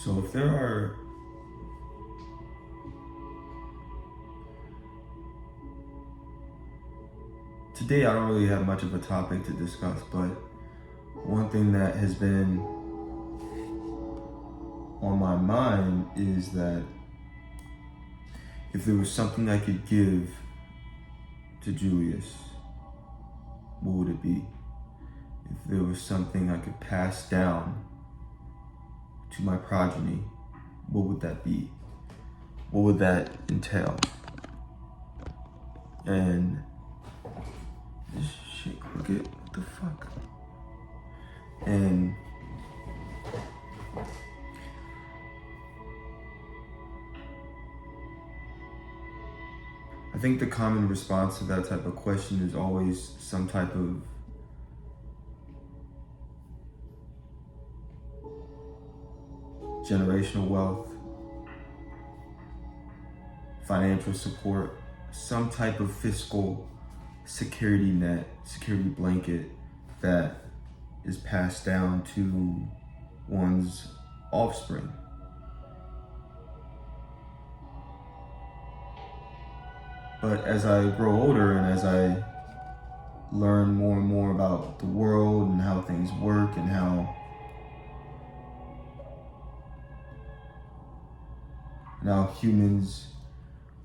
So if there are today, I don't really have much of a topic to discuss, but one thing that has been on my mind is that if there was something I could give to Julius, what would it be? If there was something I could pass down to my progeny, what would that be? What would that entail? And this shit crooked, what the fuck? And I think the common response to that type of question is always some type of generational wealth, financial support, some type of fiscal security net, security blanket that is passed down to one's offspring. But as I grow older and as I learn more and more about the world and how things work and how humans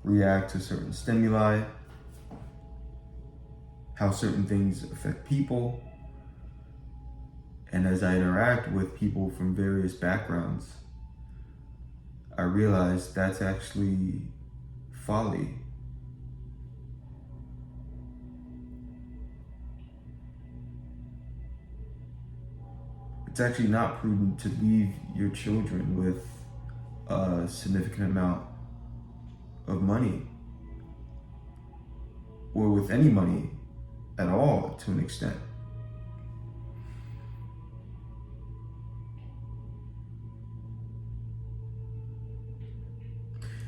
react to certain stimuli, how certain things affect people, and as I interact with people from various backgrounds, I realize that's actually folly. It's actually not prudent to leave your children with a significant amount of money, or with any money at all to an extent.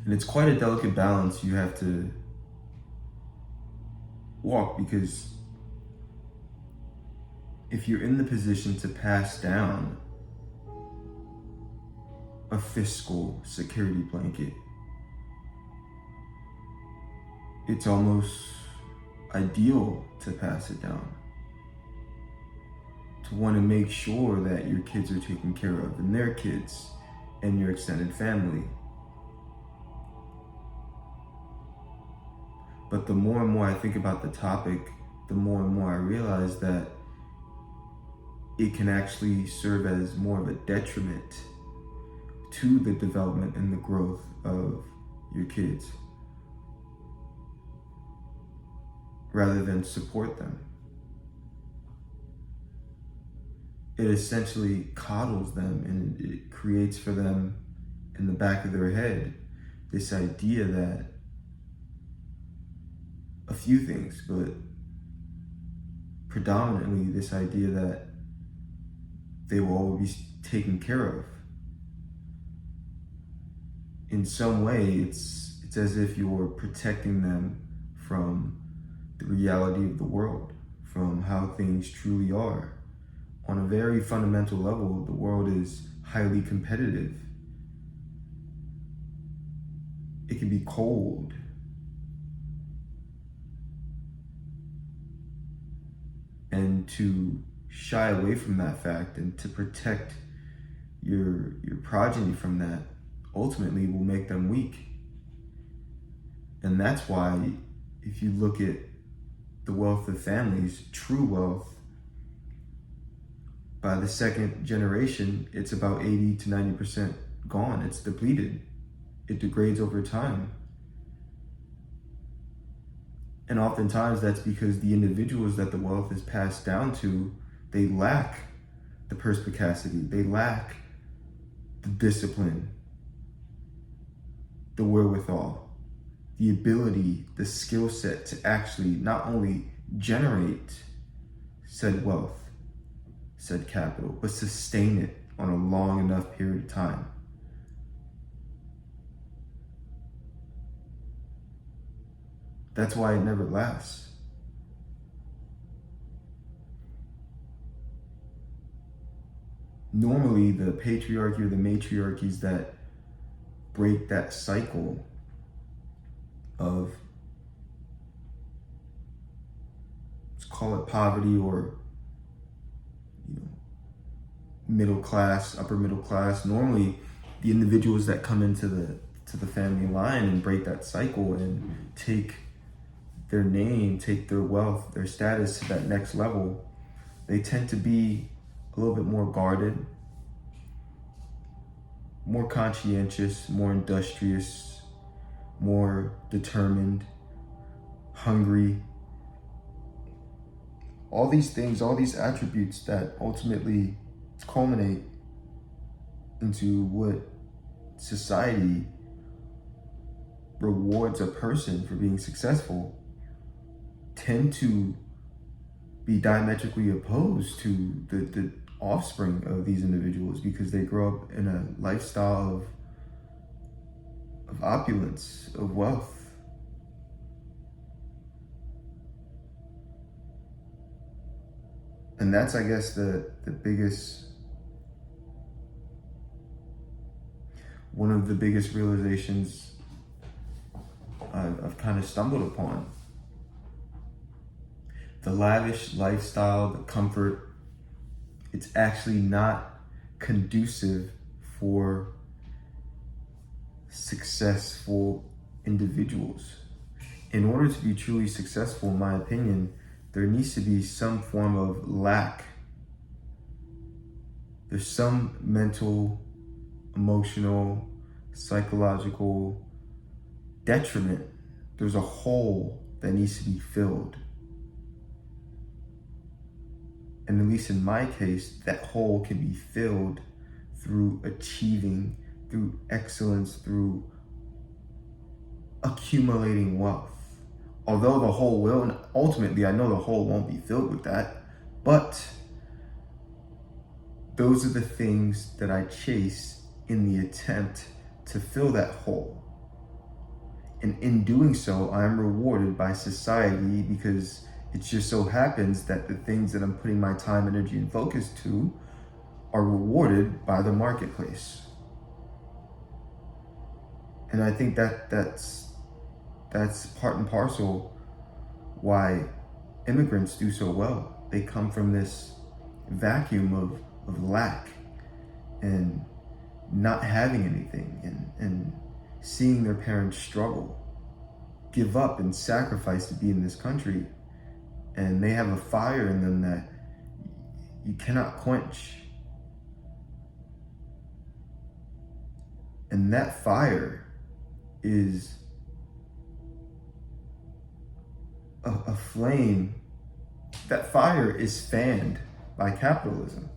And it's quite a delicate balance you have to walk, because if you're in the position to pass down a fiscal security blanket, it's almost ideal to pass it down, to want to make sure that your kids are taken care of, and their kids, and your extended family. But the more and more I think about the topic, the more and more I realize that it can actually serve as more of a detriment to the development and the growth of your kids, rather than support them. It essentially coddles them, and it creates for them in the back of their head this idea that a few things, but predominantly this idea that they will always be taken care of. In some way, it's as if you're protecting them from the reality of the world, from how things truly are. On a very fundamental level, the world is highly competitive. It can be cold. And to shy away from that fact and to protect your progeny from that ultimately will make them weak. And that's why if you look at the wealth of families, true wealth, by the second generation, it's about 80 to 90% gone. It's depleted. It degrades over time. And oftentimes that's because the individuals that the wealth is passed down to, they lack the perspicacity, they lack the discipline, the wherewithal, the ability, the skill set to actually not only generate said wealth, said capital, but sustain it on a long enough period of time. That's why it never lasts. normally the patriarchy or the matriarchies that break that cycle of, let's call it poverty, or middle class, upper middle class. Normally the individuals that come into the family line and break that cycle and take their name, take their wealth, their status to that next level, they tend to be a little bit more guarded, more conscientious, more industrious, more determined, hungry. All these things, all these attributes that ultimately culminate into what society rewards a person for being successful, tend to be diametrically opposed to the offspring of these individuals, because they grow up in a lifestyle of opulence, of wealth. And that's, I guess, the biggest, one of the biggest realizations I've kind of stumbled upon. The lavish lifestyle, the comfort, it's actually not conducive for successful individuals. In order to be truly successful, in my opinion, there needs to be some form of lack. There's some mental, emotional, psychological detriment. There's a hole that needs to be filled. And at least in my case, that hole can be filled through achieving, through excellence, through accumulating wealth. Although the hole will, and ultimately I know the hole won't be filled with that, but those are the things that I chase in the attempt to fill that hole. And in doing so, I am rewarded by society, because it just so happens that the things that I'm putting my time, energy, and focus to are rewarded by the marketplace. And I think that's part and parcel why immigrants do so well. They come from this vacuum of lack and not having anything, and seeing their parents struggle, give up and sacrifice to be in this country. And they have a fire in them that you cannot quench. And that fire is a flame. That fire is fanned by capitalism.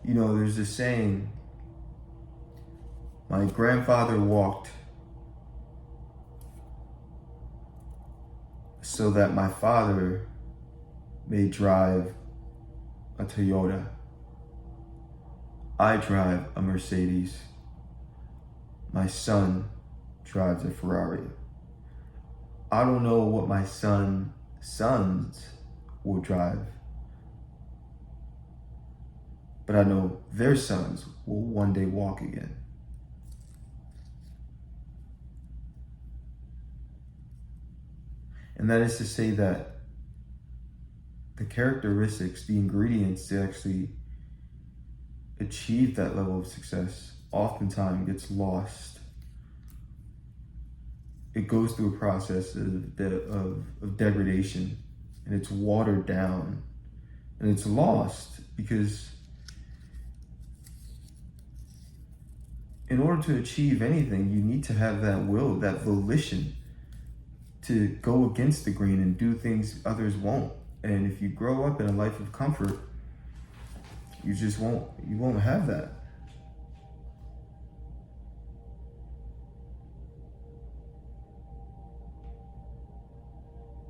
You know, there's this saying, my grandfather walked so that my father may drive a Toyota. I drive a Mercedes. My son drives a Ferrari. I don't know what my sons will drive, but I know their sons will one day walk again. And that is to say that the characteristics, the ingredients to actually achieve that level of success oftentimes gets lost. It goes through a process of degradation, and it's watered down, and it's lost, because in order to achieve anything, you need to have that will, that volition to go against the grain and do things others won't. And if you grow up in a life of comfort, you won't have that.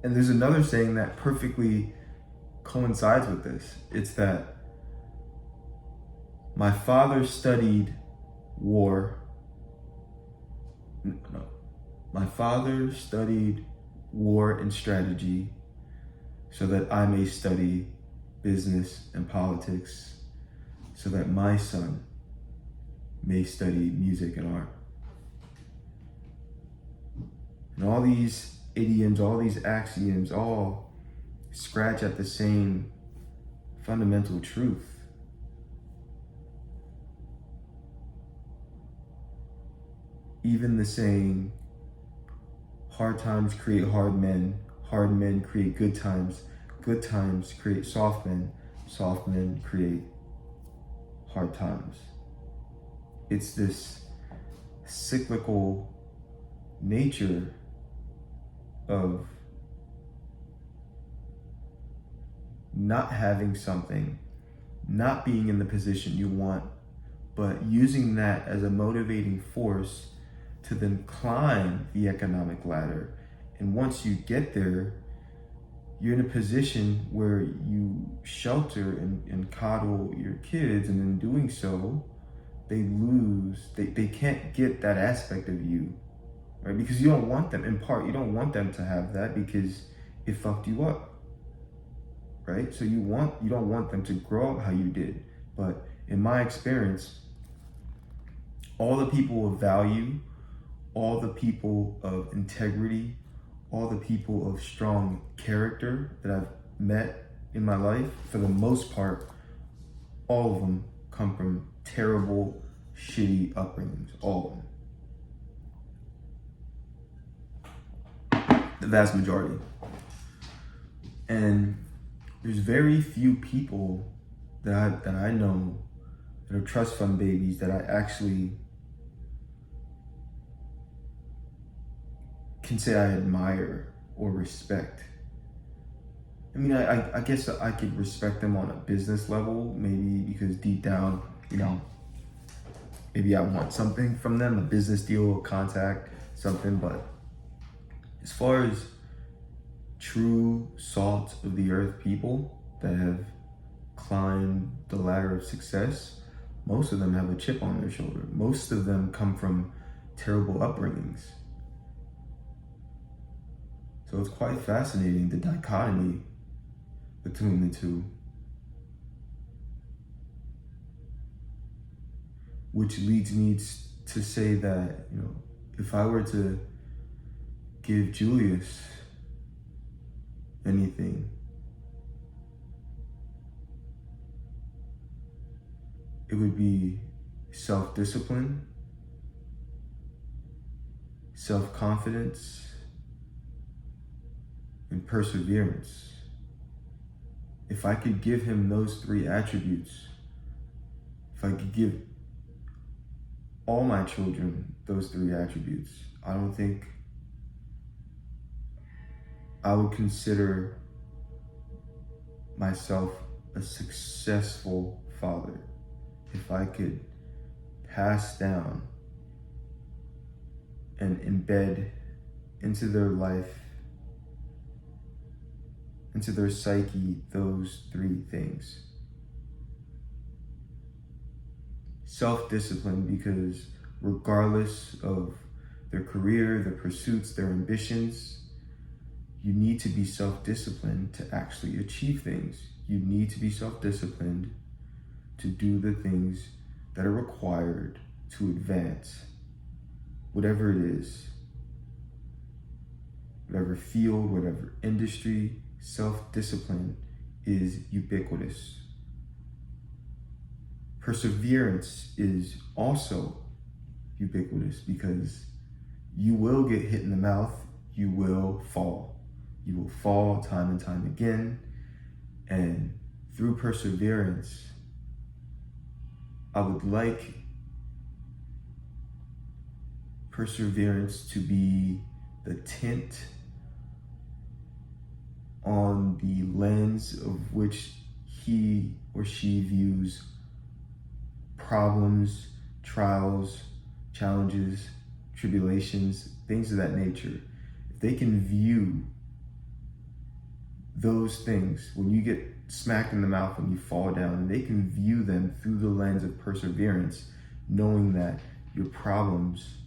And there's another saying that perfectly coincides with this. It's that my father studied war. No, my father studied war and strategy so that I may study business and politics, so that my son may study music and art. And all these idioms, all these axioms, all scratch at the same fundamental truth. Even the saying, hard times create hard men create good times create soft men create hard times. It's this cyclical nature of not having something, not being in the position you want, but using that as a motivating force to then climb the economic ladder. And once you get there, you're in a position where you shelter and coddle your kids, and in doing so, they can't get that aspect of you, right? Because you don't want them, in part, you don't want them to have that because it fucked you up, right? So you don't want them to grow up how you did. But in my experience, all the people of value, all the people of integrity, all the people of strong character that I've met in my life, for the most part, all of them come from terrible, shitty upbringings, all of them. The vast majority. And there's very few people that I know that are trust fund babies that I actually can say I admire or respect. I mean, I guess I could respect them on a business level, maybe because deep down, maybe I want something from them, a business deal, a contact, something. But as far as true salt of the earth people that have climbed the ladder of success, most of them have a chip on their shoulder. Most of them come from terrible upbringings. So it's quite fascinating, the dichotomy between the two. Which leads me to say that, if I were to give Julius anything, it would be self-discipline, self-confidence, and perseverance. If I could give him those three attributes, if I could give all my children those three attributes, I don't think I would consider myself a successful father. If I could pass down and embed into their life, into their psyche, those three things. Self-discipline, because regardless of their career, their pursuits, their ambitions, you need to be self-disciplined to actually achieve things. You need to be self-disciplined to do the things that are required to advance, whatever it is, whatever field, whatever industry. Self-discipline is ubiquitous. Perseverance is also ubiquitous because you will get hit in the mouth, you will fall. You will fall time and time again, and through perseverance, I would like perseverance to be the tint on the lens of which he or she views problems, trials, challenges, tribulations, things of that nature. If they can view those things, when you get smacked in the mouth, when you fall down, they can view them through the lens of perseverance, knowing that your problems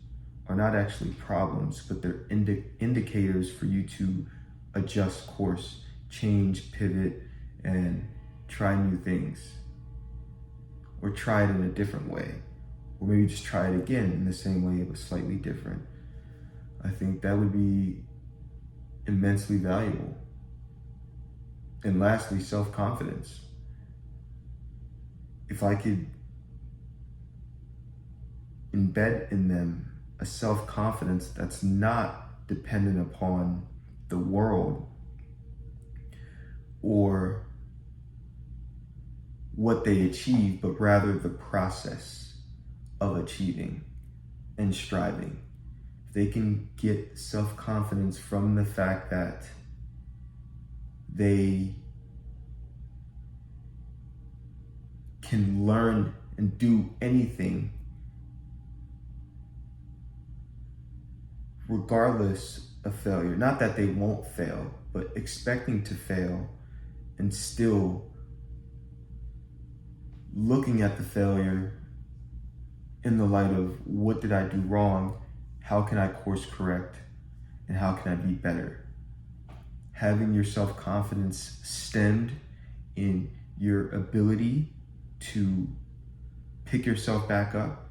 are not actually problems, but they're indicators for you to adjust course, change, pivot, and try new things. Or try it in a different way. Or maybe just try it again in the same way, but slightly different. I think that would be immensely valuable. And lastly, self-confidence. If I could embed in them a self-confidence that's not dependent upon the world or what they achieve, but rather the process of achieving and striving. If they can get self-confidence from the fact that they can learn and do anything regardless of failure. Not that they won't fail, but expecting to fail and still looking at the failure in the light of what did I do wrong, how can I course correct, and how can I be better. Having your self-confidence stemmed in your ability to pick yourself back up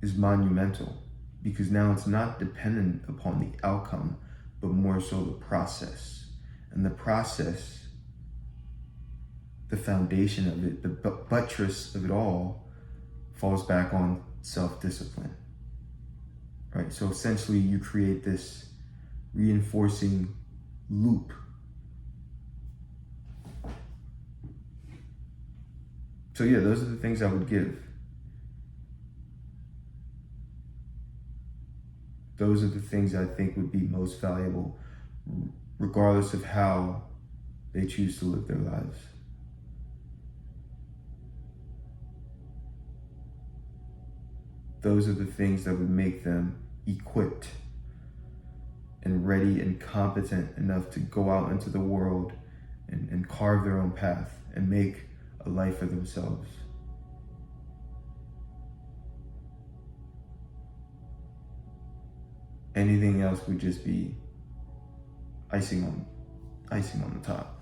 is monumental, because now it's not dependent upon the outcome, but more so the process. And the process, the foundation of it, the buttress of it all, falls back on self-discipline, right? So essentially you create this reinforcing loop. So yeah, those are the things I would give. Those are the things I think would be most valuable, regardless of how they choose to live their lives. Those are the things that would make them equipped and ready and competent enough to go out into the world and carve their own path and make a life for themselves. Anything else would just be icing on the top.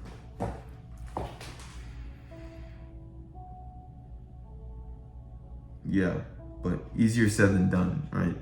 Yeah, but easier said than done, right?